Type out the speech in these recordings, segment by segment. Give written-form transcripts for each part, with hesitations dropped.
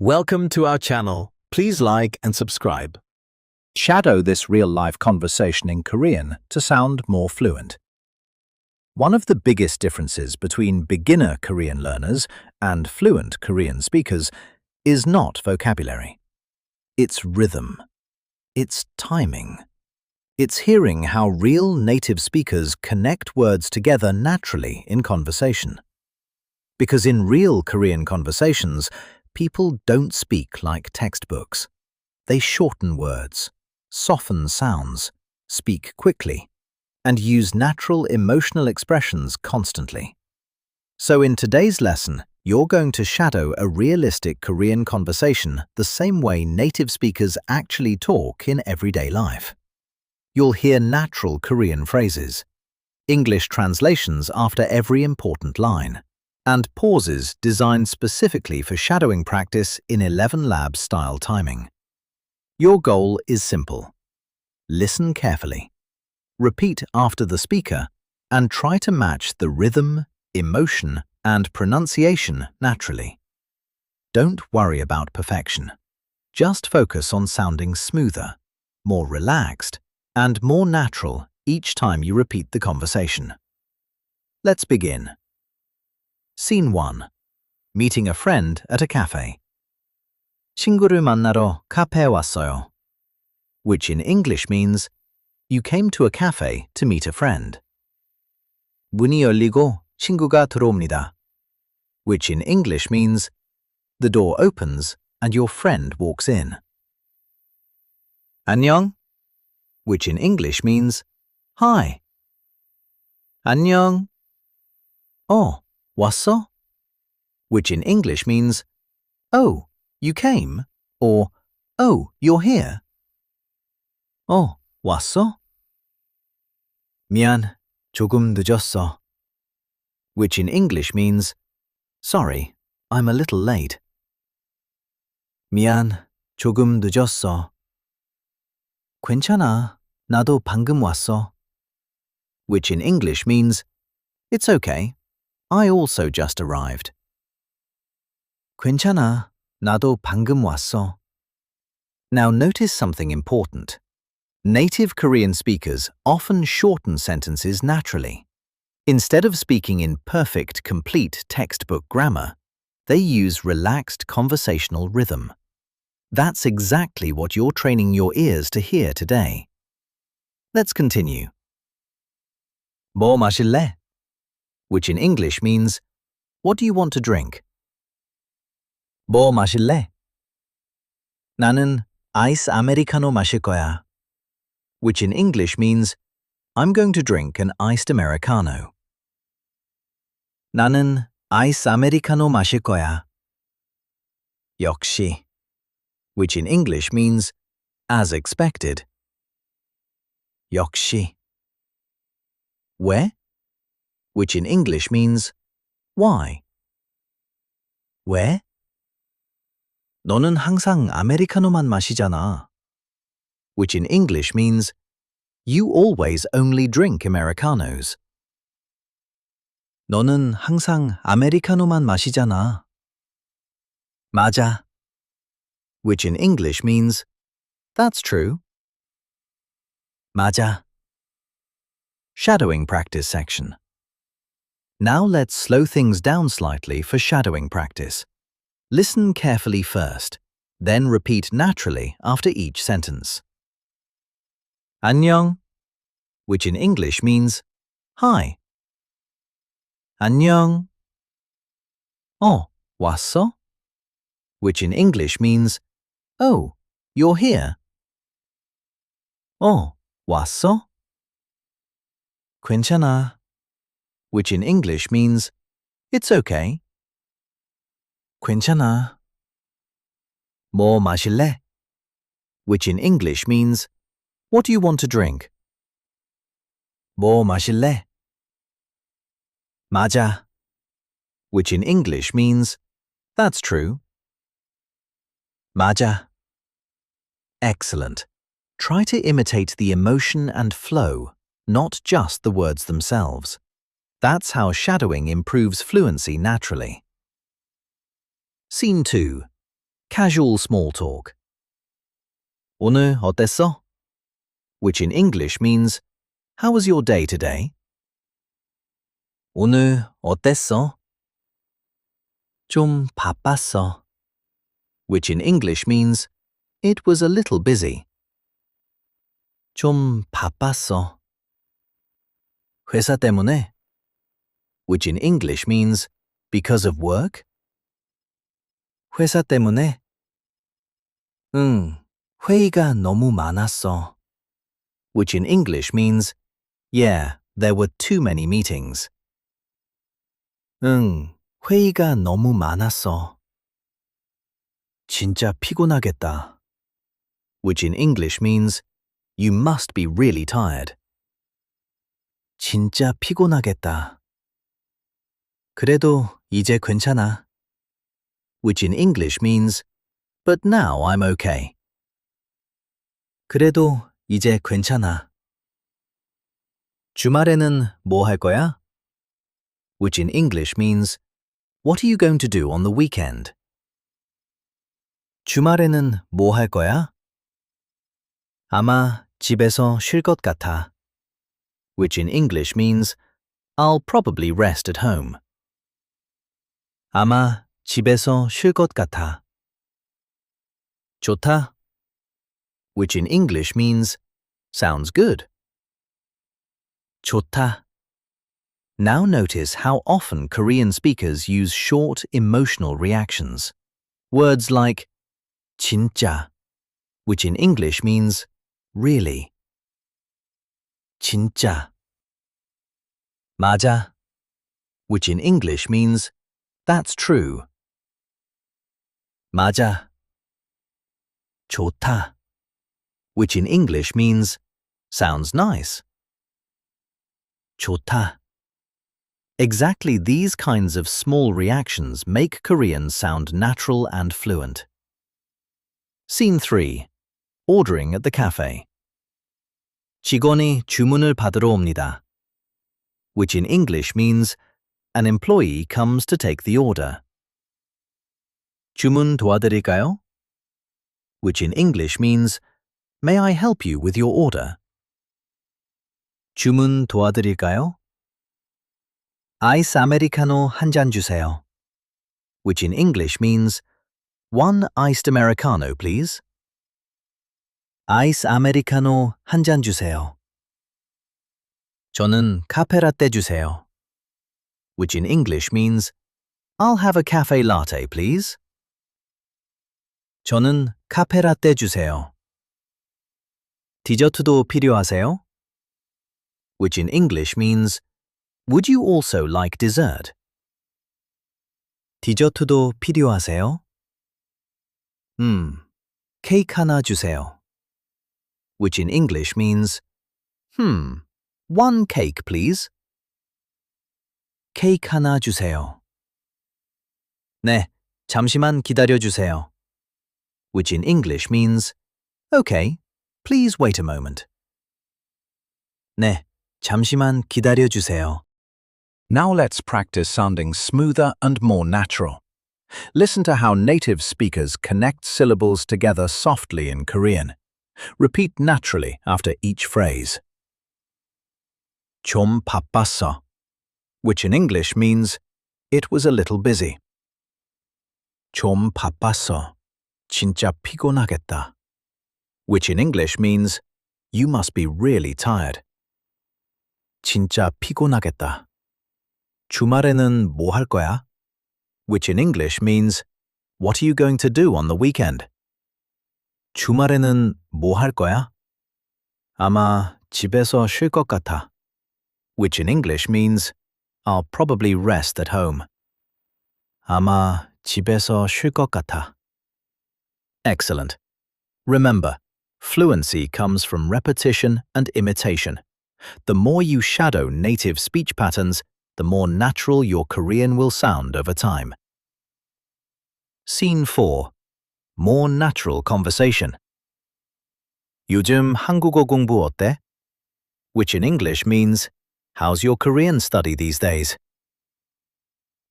Welcome to our channel. Please like and subscribe. Shadow this real-life conversation in Korean to sound more fluent. One of the biggest differences between beginner Korean learners and fluent Korean speakers is not vocabulary. It's rhythm. It's timing. It's hearing how real native speakers connect words together naturally in conversation. Because in real Korean conversations, people don't speak like textbooks. They shorten words, soften sounds, speak quickly, and use natural emotional expressions constantly. So in today's lesson, you're going to shadow a realistic Korean conversation the same way native speakers actually talk in everyday life. You'll hear natural Korean phrases, English translations after every important line, and pauses designed specifically for shadowing practice in 11 Lab style timing. Your goal is simple. Listen carefully, repeat after the speaker, and try to match the rhythm, emotion, and pronunciation naturally. Don't worry about perfection. Just focus on sounding smoother, more relaxed, and more natural each time you repeat the conversation. Let's begin. Scene 1. Meeting a friend at a cafe. 친구를 만나러 카페에 왔어요. Which in English means, you came to a cafe to meet a friend. 문이 열리고 친구가 들어옵니다. Which in English means, the door opens and your friend walks in. 안녕, which in English means, hi. 안녕. 왔어? Which in English means, oh, you came, or oh, you're here. 왔어? 미안, 조금 늦었어. Which in English means, sorry, I'm a little late. 미안, 조금 늦었어. 괜찮아, 나도 방금 왔어. Which in English means, it's okay, I also just arrived. 괜찮아, 나도 방금 왔어. Now notice something important. Native Korean speakers often shorten sentences naturally. Instead of speaking in perfect, complete textbook grammar, they use relaxed conversational rhythm. That's exactly what you're training your ears to hear today. Let's continue. 뭐 마실래? Which in English means, what do you want to drink? 뭐 마실래? 나는 아이스 아메리카노 마실 거야. Which in English means, I'm going to drink an iced Americano. 나는 아이스 아메리카노 마실 거야. 역시, which in English means, as expected. 역시. 왜? Which in English means, why? 왜? 너는 항상 아메리카노만 마시잖아. Which in English means, you always only drink Americanos. 너는 항상 아메리카노만 마시잖아. 맞아. Which in English means, that's true. 맞아. Shadowing practice section. Now let's slow things down slightly for shadowing practice. Listen carefully first, then repeat naturally after each sentence. 안녕, which in English means, hi. 안녕. 왔어? Which in English means, oh, you're here. 왔어? 괜찮아. Which in English means, it's okay. 괜찮아. 뭐 마실래? Which in English means, what do you want to drink? 뭐 마실래? 맞아. Which in English means, that's true. 맞아. Excellent. Try to imitate the emotion and flow, not just the words themselves. That's how shadowing improves fluency naturally. Scene 2. casual small talk. 오늘 어땠어? Which in English means, how was your day today? 오늘 어땠어? 좀 바빴어. Which in English means, it was a little busy. 좀 바빴어. 회사 때문에. Which in English means, because of work. 회사 때문에. 회의가 너무 많았어. Which in English means, yeah, there were too many meetings. 회의가 너무 많았어. 진짜 피곤하겠다. Which in English means, you must be really tired. 진짜 피곤하겠다. 그래도 이제 괜찮아. Which in English means, but now I'm okay. 그래도 이제 괜찮아. 주말에는 뭐 할 거야? Which in English means, what are you going to do on the weekend? 주말에는 뭐 할 거야? 아마 집에서 쉴 것 같아. Which in English means, I'll probably rest at home. 아마 집에서 쉴 것 같아. 좋다. Which in English means, sounds good. 좋다. Now notice how often Korean speakers use short, emotional reactions. Words like 진짜, which in English means really. 진짜. 맞아, which in English means that's true. 맞아. 좋다, which in English means sounds nice. 좋다. Exactly these kinds of small reactions make Korean sound natural and fluent. Scene 3. Ordering at the cafe. 직원이 주문을 받으러 옵니다. Which in English means an employee comes to take the order. 주문 도와드릴까요? Which in English means, may I help you with your order? 주문 도와드릴까요? 아이스 아메리카노 한 잔 주세요. Which in English means, one iced Americano, please. 아이스 아메리카노 한 잔 주세요. 저는 카페라떼 주세요. Which in English means, I'll have a cafe latte, please. 저는 카페라떼 주세요. 디저트도 필요하세요? Which in English means, would you also like dessert? 디저트도 필요하세요? 케이크 하나 주세요. Which in English means, one cake, please. 케이크 하나 주세요. 네, 잠시만 기다려 주세요. Which in English means, okay, please wait a moment. 네, 잠시만 기다려 주세요. Now let's practice sounding smoother and more natural. Listen to how native speakers connect syllables together softly in Korean. Repeat naturally after each phrase. 좀 바빴어, which in English means, it was a little busy. 좀 바빴어, 진짜 피곤하겠다, which in English means, you must be really tired. 진짜 피곤하겠다. 주말에는 뭐 할 거야? Which in English means, what are you going to do on the weekend? 주말에는 뭐 할 거야? 아마 집에서 쉴 것 같아. Which in English means, I'll probably rest at home. 아마 집에서 쉴 것 같아. Excellent. Remember, fluency comes from repetition and imitation. The more you shadow native speech patterns, the more natural your Korean will sound over time. Scene 4. More natural conversation. 요즘 한국어 공부 어때? Which in English means, how's your Korean study these days?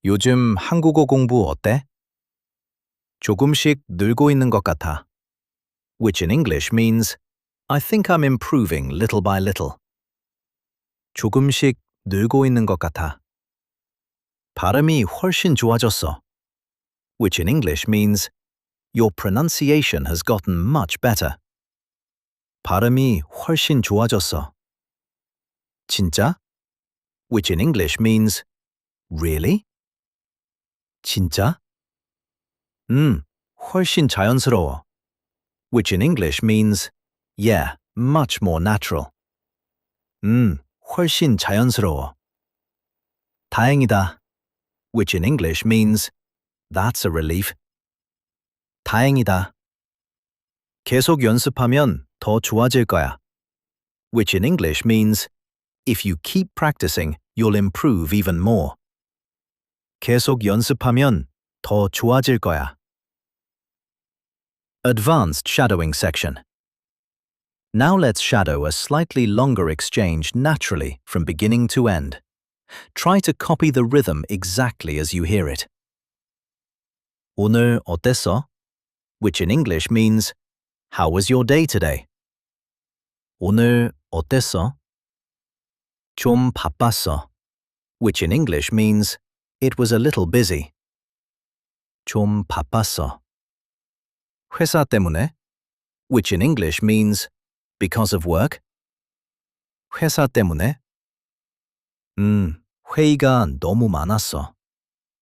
요즘 한국어 공부 어때? 조금씩 늘고 있는 것 같아, which in English means I think I'm improving little by little. 조금씩 늘고 있는 것 같아. 발음이 훨씬 좋아졌어, which in English means your pronunciation has gotten much better. 발음이 훨씬 좋아졌어. 진짜? Which in English means really? 진짜? 훨씬 자연스러워. Which in English means yeah, much more natural. 훨씬 자연스러워. 다행이다. Which in English means that's a relief. 다행이다. 계속 연습하면 더 좋아질 거야, which in English means if you keep practicing, you'll improve even more. 계속 연습하면 더 좋아질 거야. Advanced shadowing section. Now let's shadow a slightly longer exchange naturally from beginning to end. Try to copy the rhythm exactly as you hear it. 오늘 어땠어? Which in English means how was your day today? 오늘 어땠어? 좀 바빴어, which in English means it was a little busy. 좀 바빴어. 회사 때문에, which in English means because of work. 회사 때문에. 회의가 너무 많았어,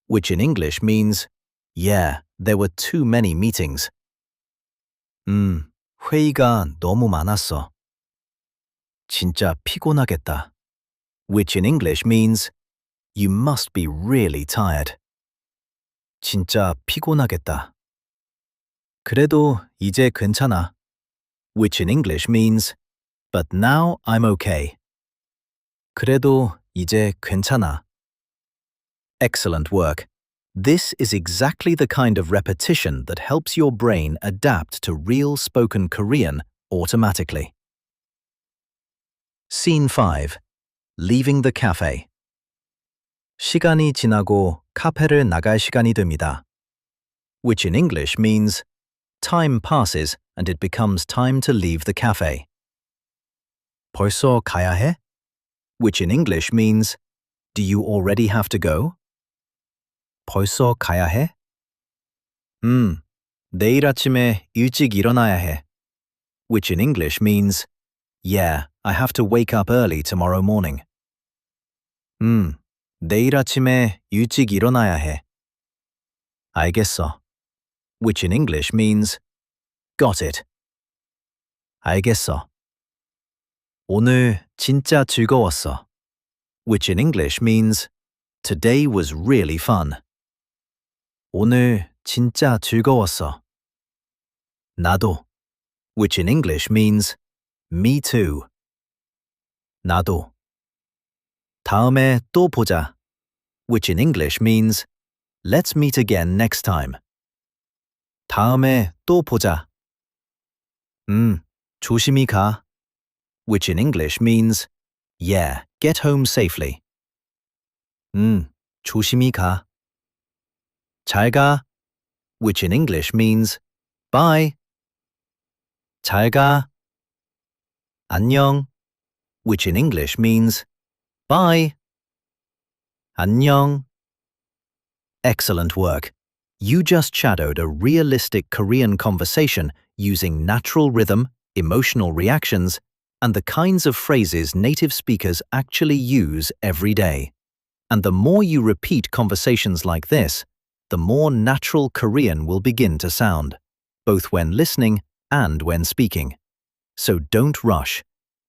which in English means yeah, there were too many meetings. 회의가 너무 많았어. 진짜 피곤하겠다, which in English means you must be really tired. 진짜 피곤하겠다. 그래도 이제 괜찮아, which in English means but now I'm okay. 그래도 이제 괜찮아. Excellent work. This is exactly the kind of repetition that helps your brain adapt to real spoken Korean automatically. Scene 5. Leaving the cafe. 시간이 지나고 카페를 나갈 시간이 됩니다, which in English means time passes and it becomes time to leave the cafe. 벌써 가야 해? Which in English means do you already have to go? 벌써 가야 해? 내일 아침에 일찍 일어나야 해, which in English means yeah, I have to wake up early tomorrow morning. 내일 아침에 일찍 일어나야 해. 알겠어, which in English means got it. 알겠어. 오늘 진짜 즐거웠어, which in English means today was really fun. 오늘 진짜 즐거웠어. 나도, which in English means me too. 나도. 다음에 또 보자, which in English means let's meet again next time. 다음에 또 보자. 조심히 가, which in English means yeah, get home safely. 조심히 가. 잘 가, which in English means bye. 잘 가. 안녕, which in English means bye. 안녕. Excellent work. You just shadowed a realistic Korean conversation using natural rhythm, emotional reactions, and the kinds of phrases native speakers actually use every day. And the more you repeat conversations like this, the more natural Korean will begin to sound, both when listening and when speaking. So don't rush.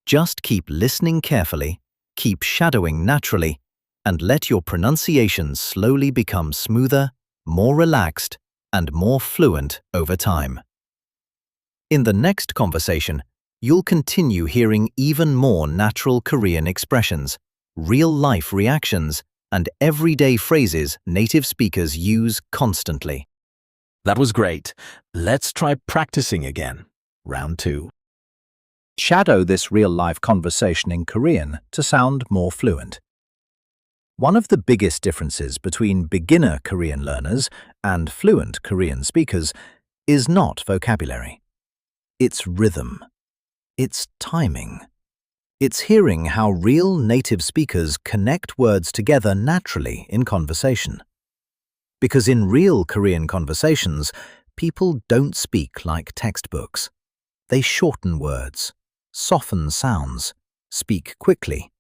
Just keep listening carefully, keep shadowing naturally, and let your pronunciation slowly become smoother, more relaxed, and more fluent over time. In the next conversation, you'll continue hearing even more natural Korean expressions, real-life reactions, and everyday phrases native speakers use constantly. That was great. Let's try practicing again. Round 2. Shadow this real-life conversation in Korean to sound more fluent. One of the biggest differences between beginner Korean learners and fluent Korean speakers is not vocabulary. It's rhythm. It's timing. It's hearing how real native speakers connect words together naturally in conversation. Because in real Korean conversations, people don't speak like textbooks. They shorten words, soften sounds, speak quickly,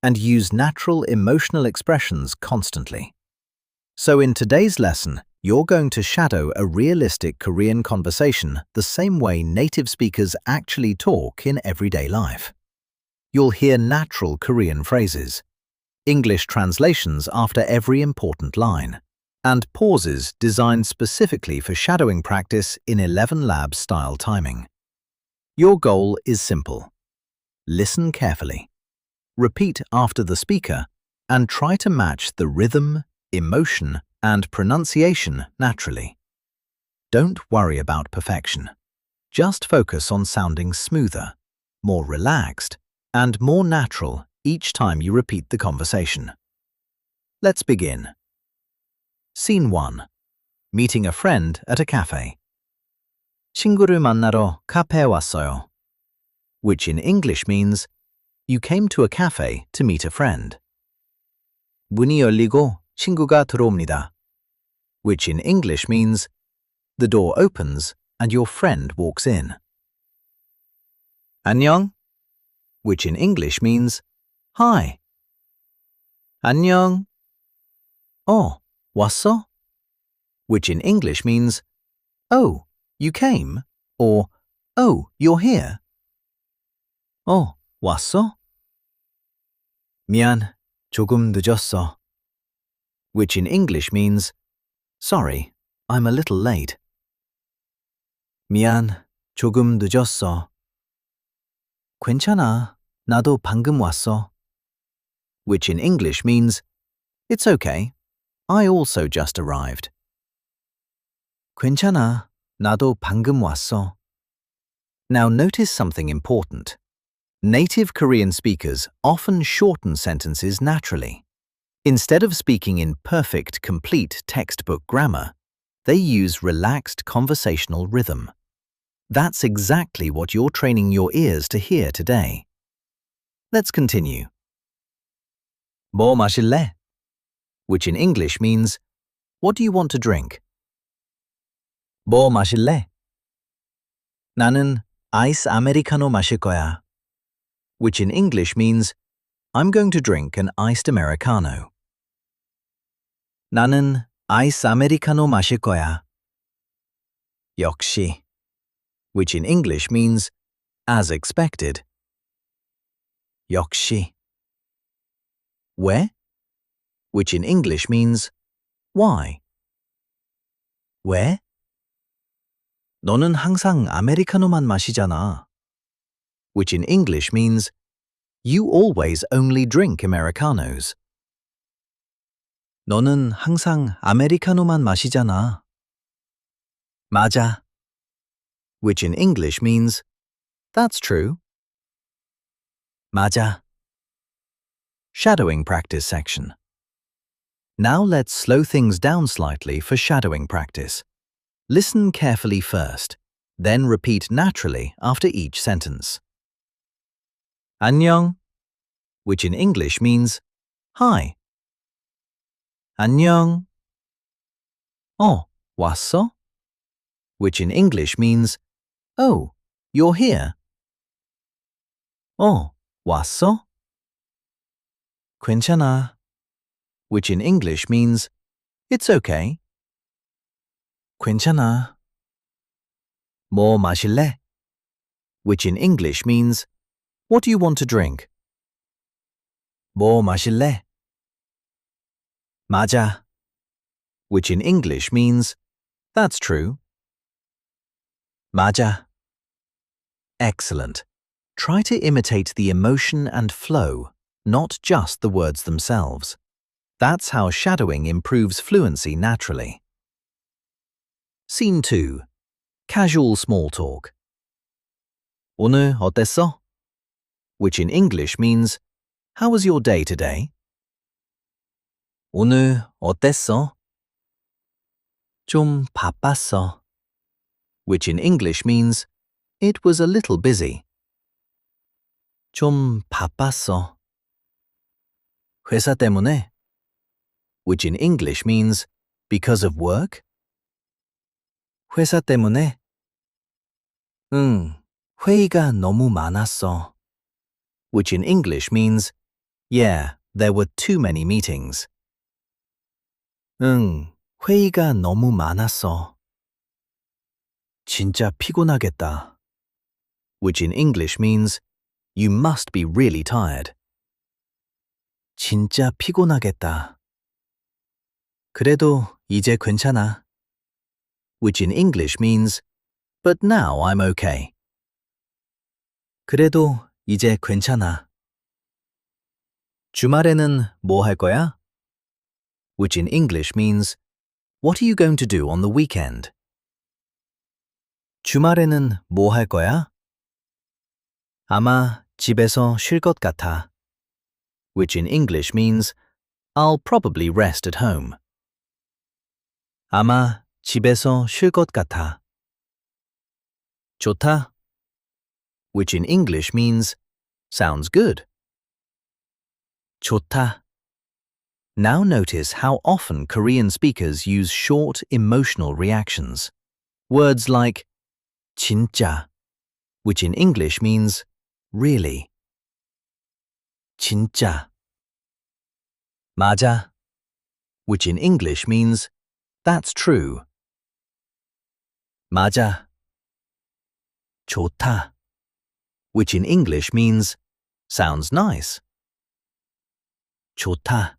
and use natural emotional expressions constantly. So in today's lesson, you're going to shadow a realistic Korean conversation the same way native speakers actually talk in everyday life. You'll hear natural Korean phrases, English translations after every important line, and pauses designed specifically for shadowing practice in 11 Labs style timing. Your goal is simple. Listen carefully. Repeat after the speaker and try to match the rhythm, emotion, and pronunciation naturally. Don't worry about perfection. Just focus on sounding smoother, more relaxed, and more natural each time you repeat the conversation. Let's begin. Scene 1. Meeting a friend at a cafe. 친구를 만나러 카페에 왔어요. Which in English means you came to a cafe to meet a friend. 문이 열리고 친구가 들어옵니다. Which in English means the door opens and your friend walks in. 안녕, which in English means hi. 안녕. 왔어? Which in English means oh, you came, or oh, you're here. 왔어? 미안, 조금 늦었어. Which in English means sorry, I'm a little late. 미안, 조금 늦었어. 괜찮아, 나도 방금 왔어. Which in English means it's okay, I also just arrived. 괜찮아, 나도 방금 왔어. Now notice something important. Native Korean speakers often shorten sentences naturally. Instead of speaking in perfect, complete textbook grammar, they use relaxed conversational rhythm. That's exactly what you're training your ears to hear today. Let's continue. 뭐 마실래? Which in English means, what do you want to drink? 뭐 마실래? 나는 아이스 아메리카노 마실 거야. Which in English means, I'm going to drink an iced Americano. 나는 아이스 아메리카노 마실 거야. 역시, which in English means, as expected. 역시. 왜? Which in English means, why? 왜? 너는 항상 아메리카노만 마시잖아. Which in English means, you always only drink Americanos. 너는 항상 아메리카노만 마시잖아. 맞아. Which in English means, that's true. 맞아. Shadowing practice section. Now let's slow things down slightly for shadowing practice. Listen carefully first, then repeat naturally after each sentence. 안녕, which in English means hi. 안녕. 왔어? Which in English means, oh, you're here. 왔어? 괜찮아, which in English means, it's okay. 괜찮아. 뭐 마실래? Which in English means, what do you want to drink? 뭐 마실래? 맞아, which in English means, that's true. 맞아. Excellent. Try to imitate the emotion and flow, not just the words themselves. That's how shadowing improves fluency naturally. Scene 2. Casual small talk. 오늘 어땠어? Which in English means, how was your day today? 오늘 어땠어? 좀 바빴어, which in English means it was a little busy. 좀 바빴어. 회사 때문에, which in English means because of work. 회사 때문에? 응, 회의가 너무 많았어, which in English means yeah, there were too many meetings. 응, 회의가 너무 많았어. 진짜 피곤하겠다, which in English means you must be really tired. 진짜 피곤하겠다. 그래도 이제 괜찮아, which in English means but now I'm okay. 그래도 이제 괜찮아. 주말에는 뭐 할 거야? which in English means what are you going to do on the weekend? 주말에는 뭐 할 거야? 아마 집에서 쉴 것 같아, which in English means I'll probably rest at home. 아마 집에서 쉴 것 같아. 좋다, which in English means sounds good. 좋다. Now notice how often Korean speakers use short emotional reactions. Words like 진짜, which in English means really. 진짜. 맞아, which in English means that's true. 맞아. 좋다, which in English means sounds nice. 좋다.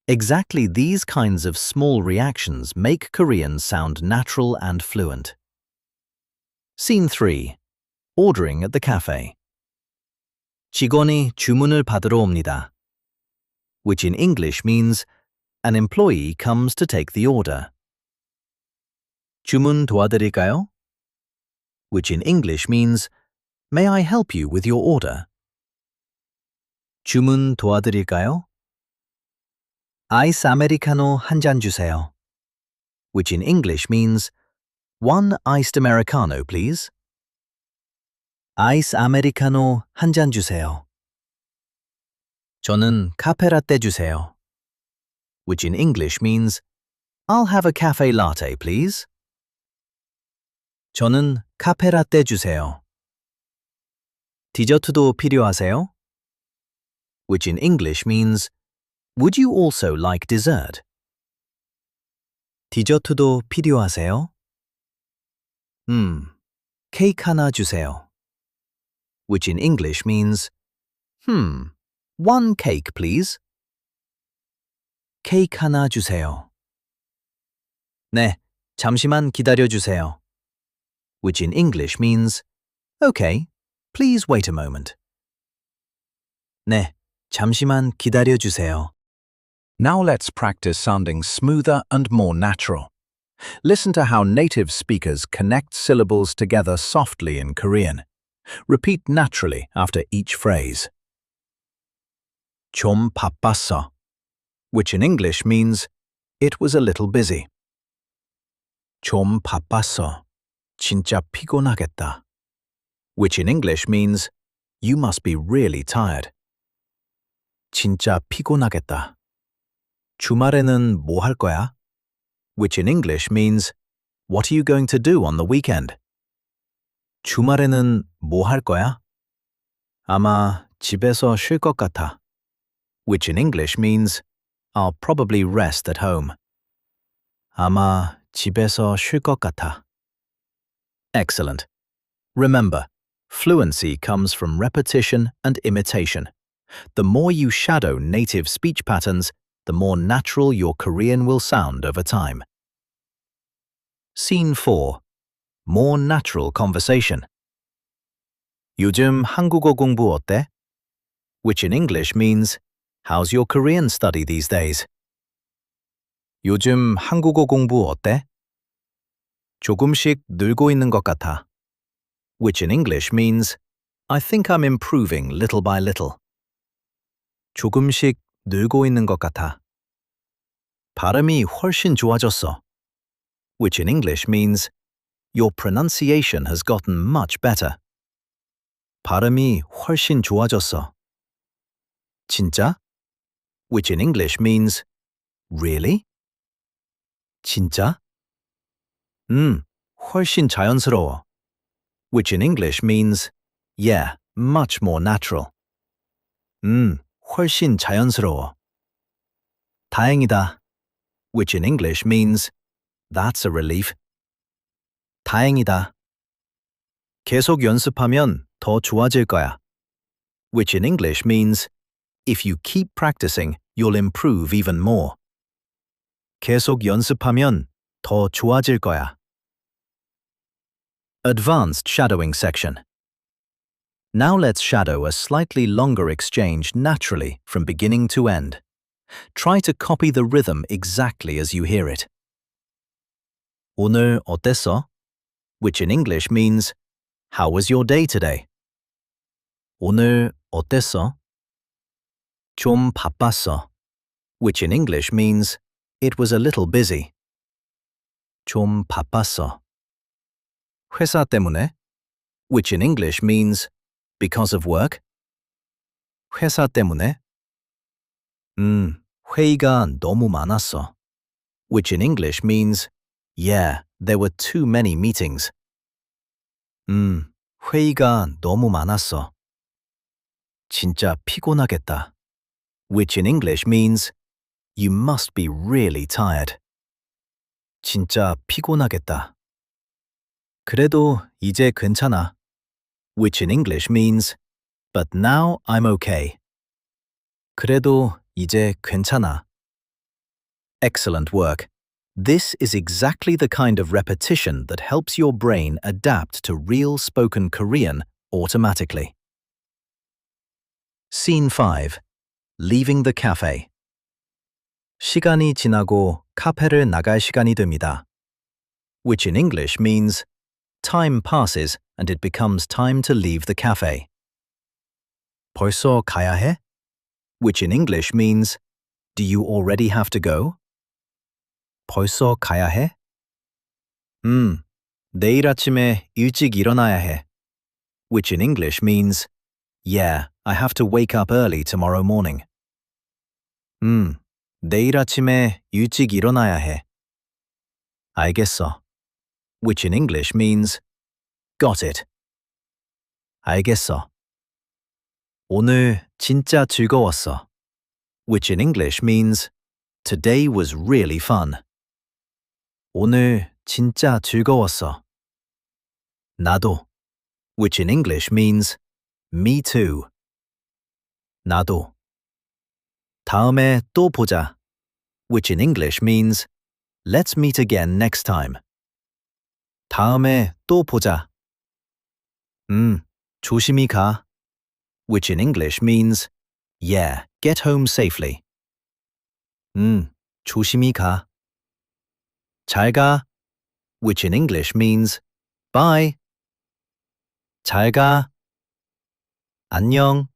Exactly these kinds of small reactions make Korean sound natural and fluent. Scene 3. Ordering at the cafe. 직원이 주문을 받으러 옵니다, which in English means an employee comes to take the order. 주문 도와드릴까요? which in English means may I help you with your order? 주문 도와드릴까요? 아이스 아메리카노 한 잔 주세요, which in English means one iced Americano, please. 아이스 아메리카노 한 잔 주세요. 저는 카페라떼 주세요, which in English means I'll have a cafe latte, please. 저는 카페라떼 주세요. 디저트도 필요하세요? which in English means would you also like dessert? 디저트도 필요하세요? 케이크 하나 주세요, which in English means one cake, please. 케이크 하나 주세요. 네, 잠시만 기다려 주세요, which in English means okay, please wait a moment. 네, 잠시만 기다려 주세요. Now let's practice sounding smoother and more natural. Listen to how native speakers connect syllables together softly in Korean. Repeat naturally after each phrase. 좀 바빴어, which in English means it was a little busy. 좀 바빴어, 진짜 피곤하겠다, which in English means you must be really tired. 진짜 피곤하겠다. 주말에는 뭐 할 거야? which in English means what are you going to do on the weekend? 주말에는 뭐 할 거야? 아마 집에서 쉴 것 같아, which in English means I'll probably rest at home. 아마 집에서 쉴 것 같아. Excellent. Remember, fluency comes from repetition and imitation. The more you shadow native speech patterns, the more natural your Korean will sound over time. Scene 4. More natural conversation. 요즘 한국어 공부 어때? which in English means how's your Korean study these days? 요즘 한국어 공부 어때? 조금씩 늘고 있는 것 같아, which in English means I think I'm improving little by little. 조금씩 늘고 있는 것 같아. 발음이 훨씬 좋아졌어, which in English means your pronunciation has gotten much better. 발음이 훨씬 좋아졌어. 진짜? Which in English means really? 진짜? 훨씬 자연스러워. Which in English means yeah, much more natural. 훨씬 자연스러워. 다행이다. Which in English means that's a relief. 다행이다. 계속 연습하면 더 좋아질 거야. Which in English means if you keep practicing, you'll improve even more. 계속 연습하면 더 좋아질 거야. Advanced shadowing section. Now let's shadow a slightly longer exchange naturally from beginning to end. Try to copy the rhythm exactly as you hear it. 오늘 어땠어? Which in English means how was your day today? 오늘 어땠어? 좀 바빴어. Which in English means it was a little busy. 좀 바빴어. 회사 때문에? Which in English means because of work. 회사 때문에? 회의가 너무 많았어. Which in English means yeah, there were too many meetings. 회의가 너무 많았어. 진짜 피곤하겠다. Which in English means you must be really tired. 진짜 피곤하겠다. 그래도 이제 괜찮아. Which in English means but now I'm okay. 그래도 이제 괜찮아. Excellent work. This is exactly the kind of repetition that helps your brain adapt to real spoken Korean automatically. Scene 5. Leaving the cafe. 시간이 지나고 카페를 나갈 시간이 됩니다. Which in English means time passes and it becomes time to leave the cafe. 벌써 가야 해? Which in English means do you already have to go? 벌써 가야 해? 내일 아침에 일찍 일어나야 해. Which in English means yeah, I have to wake up early tomorrow morning. 내일 아침에 일찍 일어나야 해. 알겠어. Which in English means got it. 알겠어. 오늘 진짜 즐거웠어. Which in English means today was really fun. 오늘 진짜 즐거웠어. 나도. Which in English means me too. 나도. 다음에 또 보자. Which in English means let's meet again next time. 다음에 또 보자. 조심히 가. Which in English means yeah, get home safely. 조심히 가. 잘 가. Which in English means bye. 잘 가. 안녕.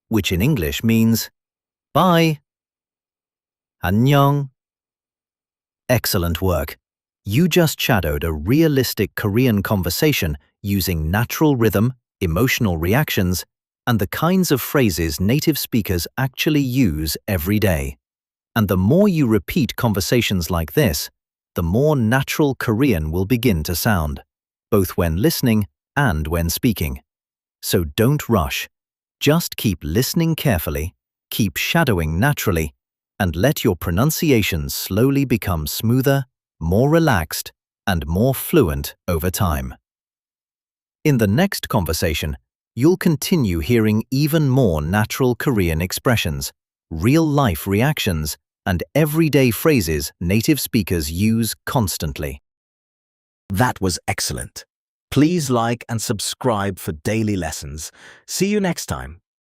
Which in English means bye. 안녕. Excellent work. You just shadowed a realistic Korean conversation using natural rhythm, emotional reactions, and the kinds of phrases native speakers actually use every day. And the more you repeat conversations like this, the more natural Korean will begin to sound, both when listening and when speaking. So don't rush. Just keep listening carefully, keep shadowing naturally, and let your pronunciation slowly become smoother, more relaxed, and more fluent over time. In the next conversation, you'll continue hearing even more natural Korean expressions, real-life reactions, and everyday phrases native speakers use constantly. That was excellent. Please like and subscribe for daily lessons. See you next time.